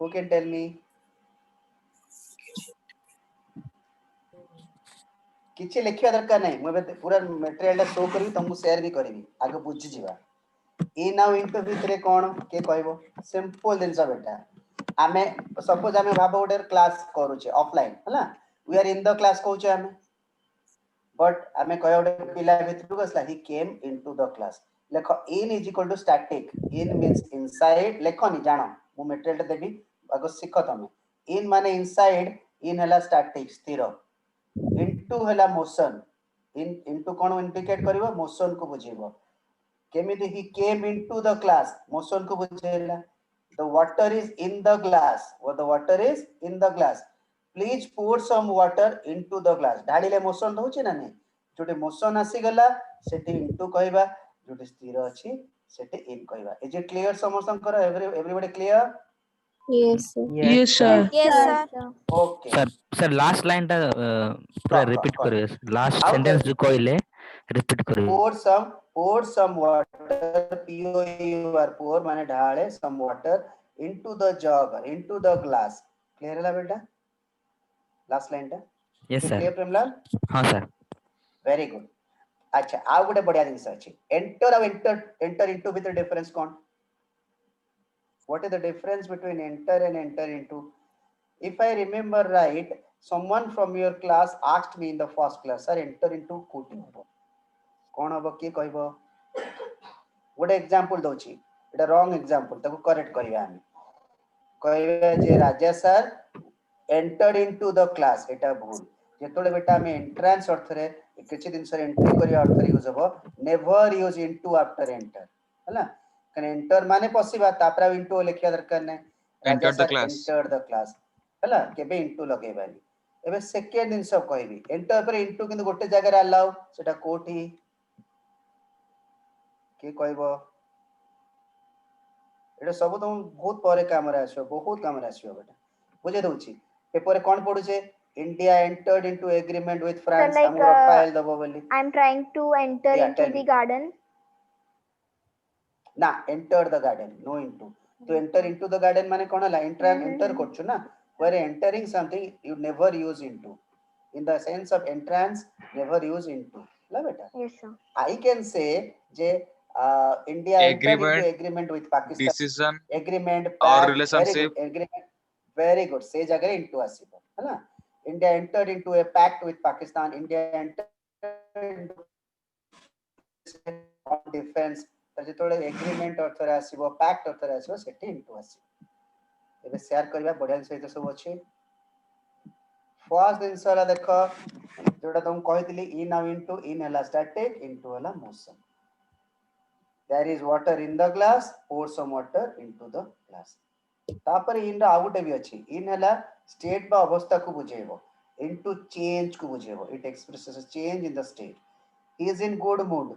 हु कैन टेल मी किछि लिखिया दरकार नै मबे पूरा मटेरियल शो करबी तुमको शेयर भी करबी आगे बुझि जिबा ई नाउ इनटू भितर कोन के कहबो सिंपल दिनसा बेटा आमे सपोज आमे भाबो ओडर क्लास करूचे ऑफलाइन हला we are in the class कहूचे आमे बट आमे कय ओडर पिला भितर गसला he came into the class लेखो in is equal to static in means inside लेखो नि जानो मु मटेरियल देबी आगो सिखो तमे इन माने इनसाइड इन हला स्टैटिक स्थिर इनटू हला मोशन इन इनटू कोन इंडिकेट करिवो मोशन को बुझेबो केमिति he came into the class motion को बुझेला the water is in the glass or the water is in the glass please pour some water into the glass ढाडीले motion होची ना नै जोटे मोशन आसी गला सेठी इनटू कहबा जोटे स्थिर अछि सेठी इन कहबा इज इट क्लियर समस्तंकर everybody clear yes sir Yes, sir. yes Sir, sir sir. Okay Sir, last line टा पूरा repeat करिए. Last How sentence does- जो कहले repeat करिए. pour some water pour माने Dhale some water into the jug into the glass clear है बेटा last line टा Yes, sir. clear प्रेमलाल हाँ sir. very good अच्छा आ गोटे बढ़िया जिंस अछि enter और enter into with the difference cone what is the difference between enter and enter into if I remember right someone from your class asked me in the first class sir enter into कोटी होबो कोन होबो के कहबो गोटे example दोची एटा wrong example ताको correct करिया हम कहबे जे Raja sir entered into the class एटा भूल जेतोले बेटा हम एंट्रेंस अर्थ रे किछि दिन सर एंट्री करिया अर्थ रे यूज होबो never use into after enter हला कन एंटर माने पसिबा तापरा इनटू लिखिया दरकार नै राजा सर एंटर्ड द क्लास हला केबे इनटू लगेबानी एबे सेकेंड दिन सब कहबी एंटर पर इनटू किंतु गोटे जगह रे अलाउ सेटा कोठी के कहबो एटा सब तुम बहुत परे काम रे आछो बहुत काम रे आछो बेटा बुझे दउची पेपर कोन पडुचे India entered into agreement with France like, हम रफाएल दबो बोली I'm trying to enter Yeah, into tell the me. garden. ना entered the garden no into तो एंटर इनटू द गार्डन माने कोन हला एंटर करछु ना where entering something you never use into in the sense of entrance never use into la beta Yes, sir. I can say je India entered into agreement with Pakistan decision agreement or pact relationship very good se jagare into asibo hala India entered into a pact with Pakistan India entered into on defense जेतोले agreement अर्थ रे आसीबो pact अर्थ रे आसीबो सेठी into आसीबो एबे share करबा बढ़िया सहित सब अछि फर्स्ट दिन सारा देखो जोटा तुम कहितली in now into in हला static into हला motion there is water in the glass pour some water into the glass तापर इन रा आउट भी अछि इन हला स्टेट बा अवस्था को बुझेबो into change को बुझेबो it expresses a change in the state he is in good mood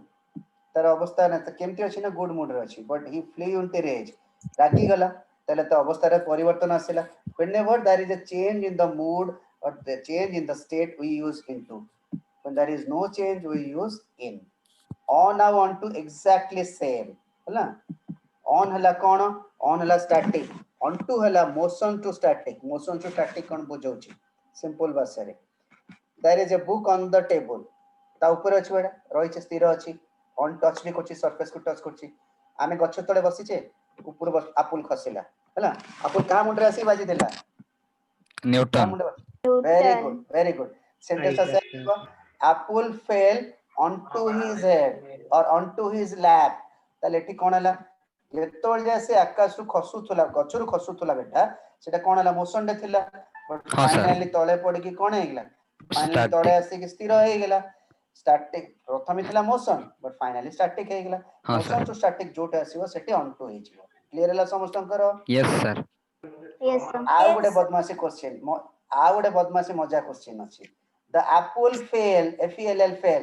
तार अवस्था न त केमति अछि ना गुड मूड रे अछि but he flee into rage रागी गला तले तो अवस्था रे परिवर्तन आसेला whenever there is a change in the mood or the change in the state we use into when there is no change we use in on ଆଉ on to exactly same ହେଲା on ହେଲା कोन on ହେଲା static on to ହେଲା motion to static कोन बुझौछि simple भाषा रे there is a book on the table ता ऊपर अछि बेटा रहिछ स्थिर अछि on touch भी करछि सरफेस को टच करछि आमे गछ तळे बसिछे ऊपर बस आपुल खसिला हैला आपुल का मुंडरे आसी बाजी देला Newton very good sentence I ase apple fell onto his head or onto his lap ताले एठी कोन हला जेतोल जैसे आकाश रु खसुथुला गछरु खसुथुला बेटा सेटा कोन हला मोशन रे थिला बट हाँ, sir. फाइनली तळे पड़ी कि कोन हेगला फाइनली Static. तळे आसी कि स्थिर हे गेला स्टैटिक प्रथमे थिला मोशन बट फाइनली स्टैटिक हे गेला हाँ, मोशन sir. टू स्टैटिक जोटा आसीबो सेठी ऑन टू हे जिवो क्लियर हला समस्तंकर yes sir Yes, sir. आउ गोटे बदमाशी क्वेश्चन आउ गोटे बदमाशी मजा क्वेश्चन अछि the apple fell FELL fell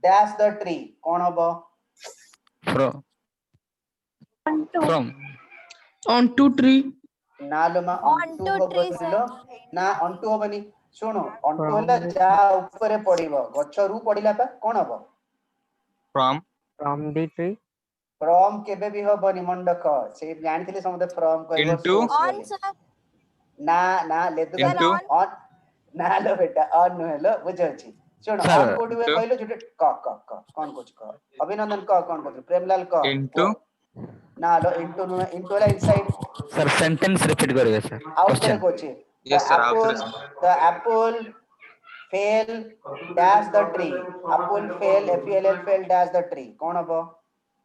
dash the tree कोन हबो from from onto tree, नालमा ऑन टू हबलो ना ऑन टू हबनी सुनो ऑन टू From हला the- जा ऊपर पड़िबो गछरु पड़िला पा कोन हबो from from the tree. From केबे भी हबनी मंडक से जानथिले समते फ्रॉम कहबो Into? सोर्स बोली ना ना लेदु Into? ऑन ना लो बेटा ऑन नुहेलो बुझछि सुनो Sir. On code way Into? कहलो जुटे क कौन कुछ क अभिनंदन क कौन कुछ प्रेमलाल क Into? ना लो इनटू नु इनटू ला इनसाइड sir sentence repeat करिवे sir आउट करे question Kochi Yes, sir. Outside. the apple fail dash the tree apple fail FELL fail dash the tree कौन हबो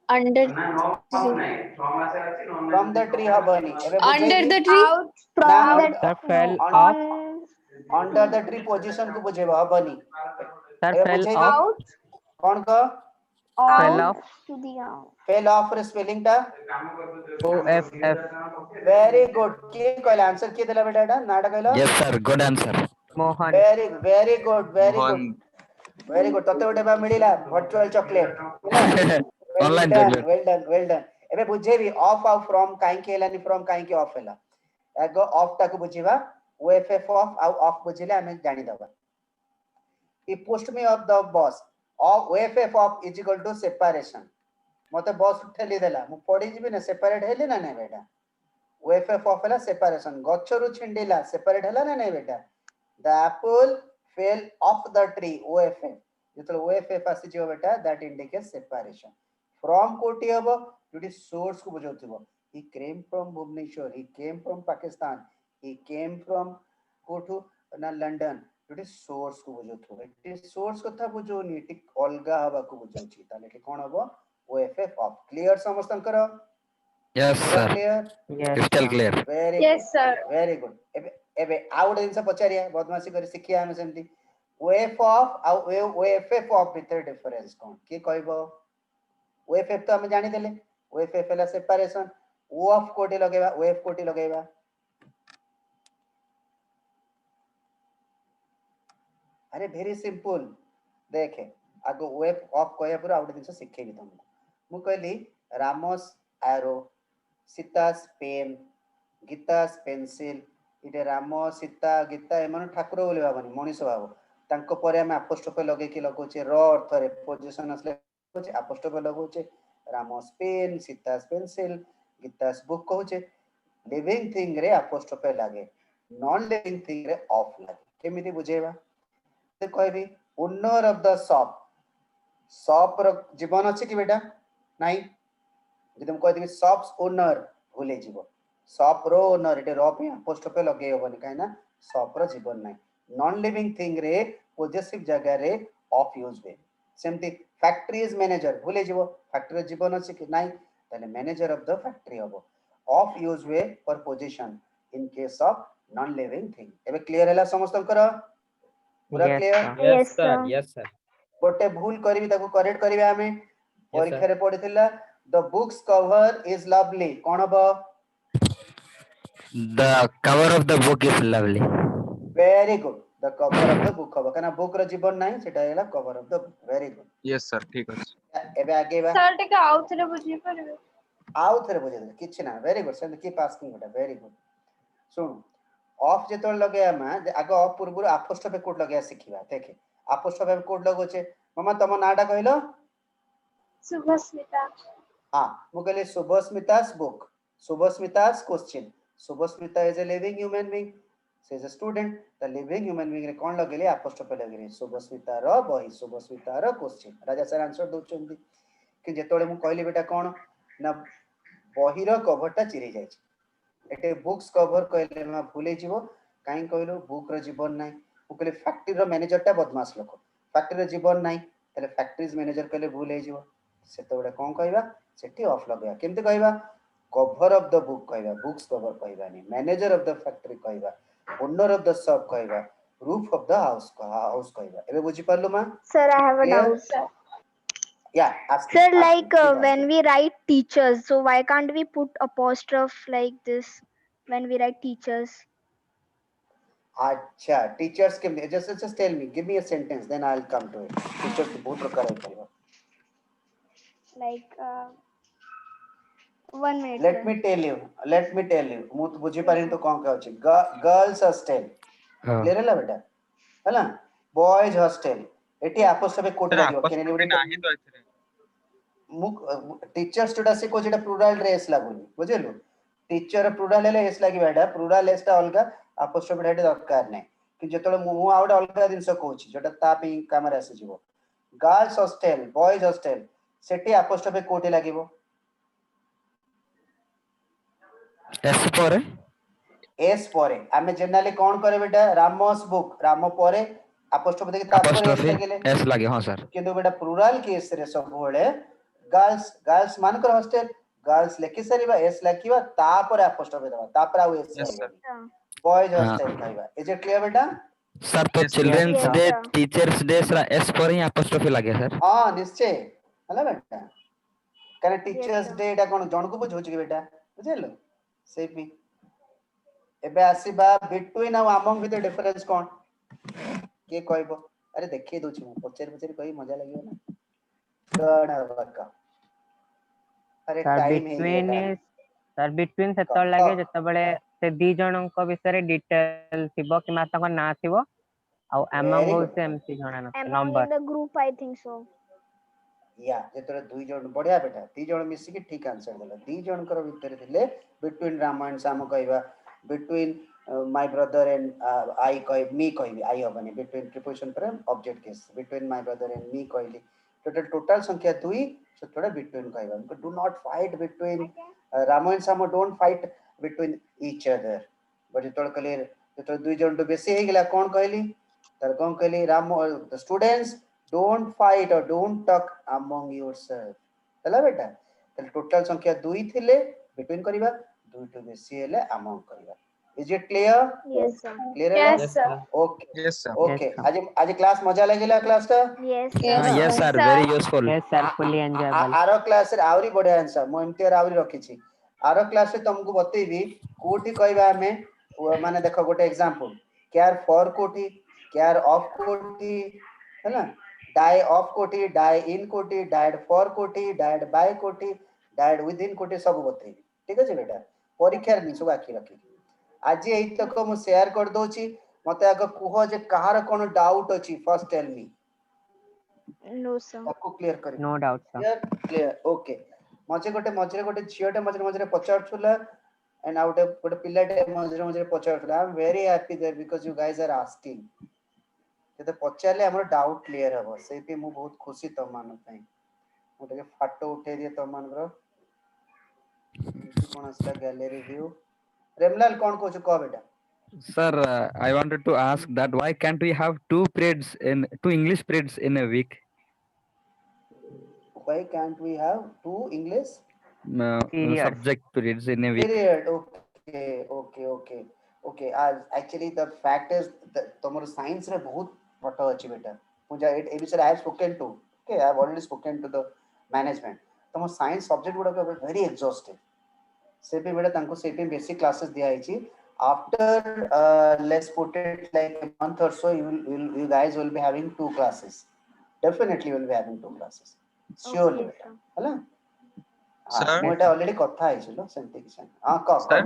under from the tree हबनी एबे under बुझेबी the tree Out from Now, the Sir fell on- off. under the tree position को बुझेबा हबनी Sir एबे fell बुझेबी off. out कौन क Fell out off. to the out. Fell off रे spelling टा OFF. Very good के कहला answer के देला बेटा एटा नाटा कहला yes sir good answer Mohan. Very very good Mohan. Very good तते गोटे बा मिलिला virtual chocolate Online chocolate. Well done एबे बुझेबी ऑफ आउ फ्रॉम काई के हेलानी फ्रॉम काई के ऑफ हेला एगो ऑफ टा को बुझीबा OFF ऑफ आउ ऑफ बुझिले हमें जानि दबा he pushed me up the bus of OFF of is equal to separation मते बस ठेली देला मु पड़ी जिबी ना सेपरेट हेली ना नै बेटा OFF of हेला सेपरेशन गछरु छिंडीला सेपरेट हेला ना नै बेटा the apple fell off the tree OFF जेतले OFF आसी जिवो बेटा that indicates separation from कोटी हबो जोटी सोर्स को बुझौथिबो he came from Bhubaneswar he came from Pakistan he came from कोठु ना लंदन जोटी सोर्स को बुझौथिबो एटी सोर्स कथा बुझोनी टिक अलगा हबा को बुझौछि ताले कि कोन हबो OFF of clear समस्तंकर yes sir clear Yes. crystal sir. clear very yes sir very good एबे आउट जिंस पचारिया बदमाशी करी सिखिया हम सेमती OF ऑफ आ OFF ऑफ भीतर डिफरेंस कोन की कहबो OFF तो हम जानि देले OFF हला सेपरेशन O ऑफ कोटी लगेबा OF कोटी लगेबा अरे वेरी सिंपल देखे आगो OF ऑफ कहया पूरा आउट जिंस सिखेबी तुमको मु कहली रामस एरो सीतास पेन गीतास पेंसिल इटे राम सीता गीता एमन ठाकुर बोली भाबनी मनीष भाव तांको परे हम अपोस्ट्रोफ लगे कि लगोचे र अर्थ रे पोजीशन असले होचे अपोस्ट्रोफ लगोचे Ram's pen Sita's pencil Gita's book कहूचे लिविंग थिंग रे अपोस्ट्रोफ लागे नॉन लिविंग थिंग रे ऑफ लागे केमिति बुझेबा ते कहबी ओनर ऑफ द शॉप रो जीवन अछि कि बेटा नाही जदि हम कहदिबी शॉप्स ओनर भूले जीवो शॉप रो ओनर एटे रो पे पोस्ट पे लगे होबनी काहे ना शॉप रो जीवन नाही नॉन लिविंग थिंग रे पोजेसिव जगह रे ऑफ यूज वे सेमती फैक्ट्री इज मैनेजर भूले जीवो फैक्ट्री जीवन अछि कि नाही ताले मैनेजर ऑफ द फैक्ट्री होबो of use way for position in case of non living thing एबे क्लियर हला समस्तंकर पूरा Yes, clear sir. Yes, sir. yes sir गोटे भूल करबी ताको करेक्ट करबे हमें sir. परीक्षा रे पढिथिला the book's cover is lovely कोन हबो the cover of the book is lovely very good the cover of the book हबो काना बुक रो जीवन नाही सेटा हैला cover of the book very good Yes, sir. ठीक अछि. एबे आगे बा sir टिके आउट रे बुझी परबे आउ थरे बुझे दे किछ ना very good send keep asking बेटा वेरी गुड सुन ऑफ जेतोल लगे हम आगे ऑफ पूर्व अपोस्ट्रोफ कोड लगे सिखिबा देखे अपोस्ट्रोफ कोड लगोचे मम्मा तम नाडा कहलो Subhasmita. हाँ ମୁଁ କହିଲି Subhasmita's book, Subhasmita's question. Subhasmita is a living human being. She is a student. The living human being रे कौन लगेली apostrophe लगेली Subhasmita ର ବହି, Subhasmita ର question. राजा सर आंसर दउचंदी कि जेतोळे मु कहली बेटा कोन ना बहिर कभरटा चिरी जायछि एटे बुक्स कवर कहले मा भूले जीवो काई कहलो बुक रो जीवन नाही मु कहले फैक्ट्री रो मैनेजर टा बदमाश लोक फैक्ट्री रो जीवन नाही तले फैक्ट्रीज मैनेजर कहले भूल हे जीवो सेतोळे कोन कहबा सेठी ऑफ लगया केमते कहबा कवर ऑफ द बुक कहबा बुक्स कवर कहबा नहीं मैनेजर ऑफ द फैक्ट्री कहबा ओनर ऑफ द शॉप कहबा रूफ ऑफ द हाउस कहबा एबे बुझी पारलो मा Sir, I have a Clear? doubt. या ask Sir, it, ask like it, please ask when it. we write teachers, so why can't we put apostrophe like this when we write teachers? अच्छा teachers के just tell me give me a sentence then I'll come to it teachers के बहुत प्रकार है परिवार Like 1 minute. let sir. me tell you मु तो बुझी पारिन तो कौन कहउछि गर्ल्स हॉस्टल हाँ क्लियर है बेटा हला boys hostel eighty apostrophe code sir लागो आपस केने में नाही तो एथिरे मु टीचर स्टूडेंट से को जेटा प्लूरल ड्रेस लागुनी बुझिलु टीचर प्लूरल ले एस लागि बेटा प्लूरल एस टा अलगा apostrophe हेड दरकार नै कि जेतळे मु आउट अलगा दिनस कहउछि जेटा ता पे कैमरा से जीवो गर्ल्स हॉस्टल बॉयज हॉस्टल सेटी apostrophe कोटे लागिवो एस पर एस परे आमे जनरली कोन करे बेटा रामस बुक राम परे apostrophe देके ता परे एस apostrophe लागेले एस लागे हाँ सर किंतु बेटा प्लूरल केस रे सब होले गर्ल्स मानकर हॉस्टल गर्ल्स लेखि सरीबा एस लाखिबा ता पर apostrophe देबा ता पर एस यस सर लागिबा Yeah. बॉयज हाँ हॉस्टल कहबा इज इट क्लियर बेटा सर तो Yes, sir. Children's Yes, day sir. Teachers' day sir S पर ही apostrophe लागे सर हां निश्चय हला बेटा कारण टीचर्स sir. डे एटा कोन जण को बुझो कि बेटा बुझेलो सेपी एबे आसीबा बिटवीन आ अमंग विथ डिफरेंस कोन के कहबो अरे देखिए दोछि मु पचर कहि मजा लागियो ना कोन हबका अरे सर टाइम हे बिटवीन गेला सर बिटवीन सेतବେଳେ ଲାଗେ ଯେତେବେଳେ ସେ ଦି ଜଣଙ୍କ ବିଷୟରେ ଡିଟେଲ ଥିବ କିମ୍ବା ତାଙ୍କ ନାଁ ଥିବ ଆଉ among Very ହଉଛି good. ଏମିତି ଜଣା ନଥିବ Among number in the group, I think so. या जेतरे दुई जण बढ़िया बेटा दी जण मिसी के ठीक आंसर देला दी जण कर भीतर थिले बिटवीन रामायण साम कहबा between my brother and I कह मी कहबी आई हबनी बिटवीन प्रीपोजिशन पर object case between my brother and me कहली टोटल संख्या 2 सो थोड़ा बिटवीन कहबा डू नॉट फाइट बिटवीन रामायण साम don't fight between each other but जेतरे क्लियर जेतरे दुई जण तो बेसी हे गेला कोन कहली तर कोन कहली Ram the students don't fight or don't talk among yourself चला बेटा तले टोटल संख्या 2 थिले बिटवीन करिबा 2 टू बेसी हेले among करिबा is it clear Yes, sir. Clear Yes, है sir. Okay Yes, sir. Okay Yes, sir. आज क्लास मजा लागेला क्लास का Yes, Yes, sir. yes sir sir. very useful yes sir fully enjoyable आरो क्लास रे आवरी बढ़िया आंसर मो एमटी आवरी रखी छी आरो क्लास रे तुमको बतेबी कोठी कहबा हमें माने देखो गोटे एग्जांपल केयर फॉर कोठी केयर ऑफ कोठी है ना डाई ऑफ कोठी डाई इन कोठी डाइड फॉर कोठी डाइड बाय कोठी डाइड विद इन कोठी सब बतेबी ठीक है बेटा परीक्षा रे सब आखि रखी आज एई तक मु शेयर कर दोची मते आग कुह जे कहार कोन डाउट अछि first tell me No, sir. ताको क्लियर करी no doubt sir clear okay मजे गोटे झियोटे मझे पचारथुला एंड आउट गोटे पिलाटे मझे पचारथुला I am very happy there because you guys are asking जते पचारले हमर डाउट क्लियर हबो सेपी मु बहुत खुशी त मान पई मोटे फोटो उठे दिए त मान करो कोन असला गैलरी व्यू रेमलाल कोन कोछ को बेटा sir I wanted to ask that why can't we have two English periods in a week why can't we have two English Periods. subject periods in a week period okay actually the fact is that tomor science रे बहुत पटो अछि बेटा मुझे ए विषय I have spoken to okay I have already spoken to the management tomor science subject गुडा very exhaustive से भी बेटा तांको से भी बेसिक क्लासेस दिया आइछि after let's put it like a month or so you guys will be having two classes definitely will be having two classes surely Okay, बेटा sir. हला Sir? मोटा ऑलरेडी कथा आइछलो सेंति किछ हां क Sir?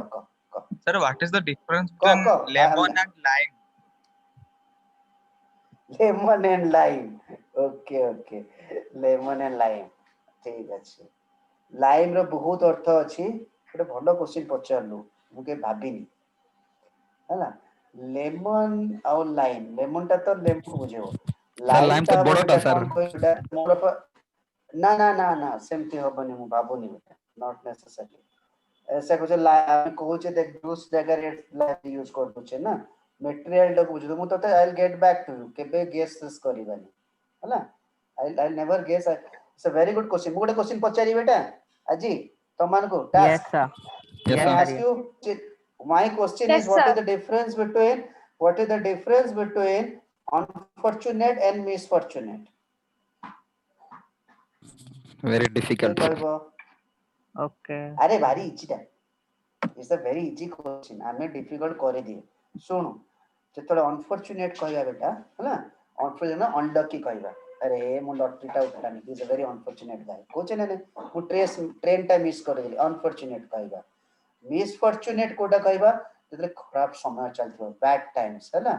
Sir, what is the difference between Go. lemon and lime? lemon and lime okay lemon and lime ठीक अच्छे lime रो बहुत अर्थ अछि गोटे भलो क्वेश्चन पचारलु मु के भाबिनी हैला लेमन और लाइम लेमन टा तो लेमन बुझेबो सर लाइम लाइम टा तो हबो बड़टा बेटा सर कोन कोइडा मोर ना ना ना ना सेमती हबनी मु भाबुनी बेटा नॉट नेसेसरी ऐसा कुछ लाइम कहूचे देख जूस जगह लाइम यूज कर दुचे ना मटेरियल टा बुझो मु तो I will get back to you केबे गेस करिबानी हैला I never guess it's a very good question मु गोटे क्वेश्चन पचारी बेटा अजी तमान को yes task sir Yes, Can I sir. ask you? My question Yes, is, what sir. is the difference between unfortunate and misfortunate? Very difficult, sir. okay अरे भारी easy टा it's a very easy question आमे difficult करे दिए सुनो जेतले unfortunate कहया बेटा हला unfortunate unlucky कहया अरे मु लॉटरी टा उठलानी इज अ वेरी अनफॉर्चुनेट गाय कोचे ने मु ट्रेन टा मिस कर देली अनफॉर्चुनेट कहया मिसफॉर्चुनेट कोटा कहबा जेतले खराब समय चलथियो बैड टाइम्स हैला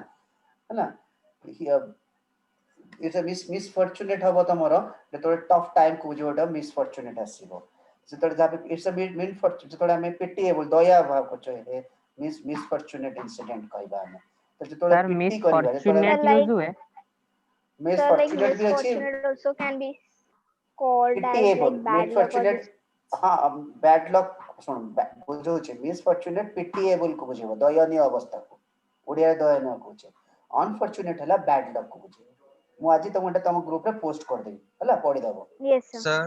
हैला इट्स अ मिसफॉर्चुनेट हबो तमरो जेतले टफ टाइम को जोटा मिसफॉर्चुनेट आसीबो जेतले जाबे इट्स अ मीन फॉर जेतले हमें पिटीएबल दया भाव को चाहिए मिसफॉर्चुनेट इंसिडेंट कहबा हमें तो जेतले sir पिटी miss करबा जेतले Sir, fortunate like use हुए sir, like मिसफॉर्चुनेट भी अछि misfortunate also can be called as पिटीएबल like bad luck or misfortunate this. हाँ बैड लक सुन बुझौचे मिसफॉर्चुनेट पिटीएबल को बुझेबो दयनीय अवस्था को ओडिया दयनीय कहूचे अनफॉर्चुनेट हला बैड लक को बुझे मु आज तुम ग्रुप रे पोस्ट कर देबी हला पढी दबो Yes, sir. sir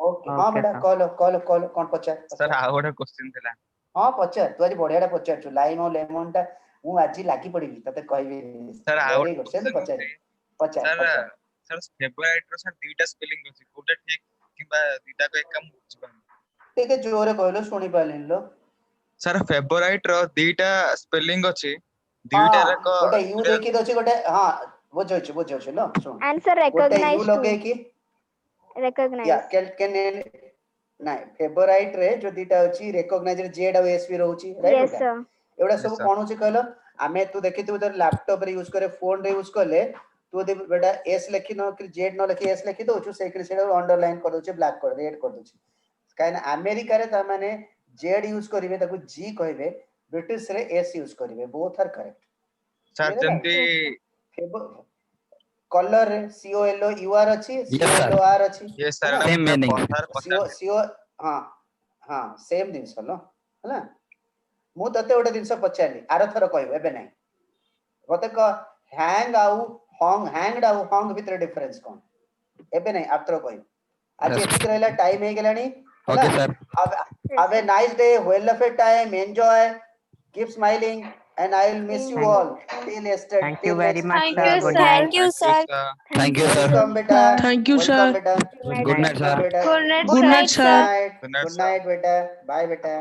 ओके हां okay बेटा sir कॉल कोन पचार sir ଆଉ ଗୋଟେ question ଥିଲା हां पचार तू आज बढ़ियाडा पचार छु लाइम और लेमन टा मु आज लागी पड़ीबी तते कहबी sir ଆଉ वेरी ଗୋଟେ गुड सेंड question पचार ଅଛି पचार sir पचार sir favorite ର sir ଦିଟା spelling ଅଛି କୋଉଟା ଠିକ କିମ୍ବା ଦିଟା କ ଏକା ମୁଁ ବୁଝିପାରୁନି ଟିକେ जोरे कहलो सुनी पालिन लो sir favorite ର ଦିଟା spelling ଅଛି ଦିଟା हां ଯାକ गोटे यू देखि दछि गोटे हां बुझौ लो सुन And sir, गोटे यू recognize लगे too. कि या Recognize. कैन नाइ फेवराइट रे जो दीटा अछि रिकॉग्नाइज रे जेड और एस भी रहउची राइट Yes, बेटा sir. एवडा Yes, सब sir. कोन होची कहलो आमे तू देखि तू तर लैपटॉप रे यूज करे फोन रे यूज करले तू दे बेटा एस लिखि न कि जेड न लिखि एस लिखि दो छु से सेड अंडरलाइन कर दो छु ब्लैक कर रेड कर दो छु काइन अमेरिका रे त माने जेड यूज करिवे ताकू जी कहबे ब्रिटिश रे एस यूज करिवे बोथ आर करेक्ट sir ଯେମିତି कलर रे C O L O U R अछि C Yes, O sir. L O R अछि yes sir ହେଲା? ଏଟା Same ମୁଁ meaning. କଥାରେ ପଚାରିଲି सीओ हाँ हाँ सेम जिनस लो हैला मु तते गोटे जिनस पचारली आरो थरो कहबो एबे नै मते क हैंग आउ हैंगड आउ हंग भितर डिफरेंस कोन एबे नै आत्रो कहबो आज Yes. एतिक रहला टाइम हे गेलानी Okay, sir. have a nice day well of a time enjoy keep smiling and I will miss you Thank- all till yesterday thank you very much Thank sir you, good sir. night Thank you, sir. Thank you, sir. welcome beta Thank you, welcome sir. beta Good night. Good night, sir. beta Good night, Good sir. night, sir. good night beta bye beta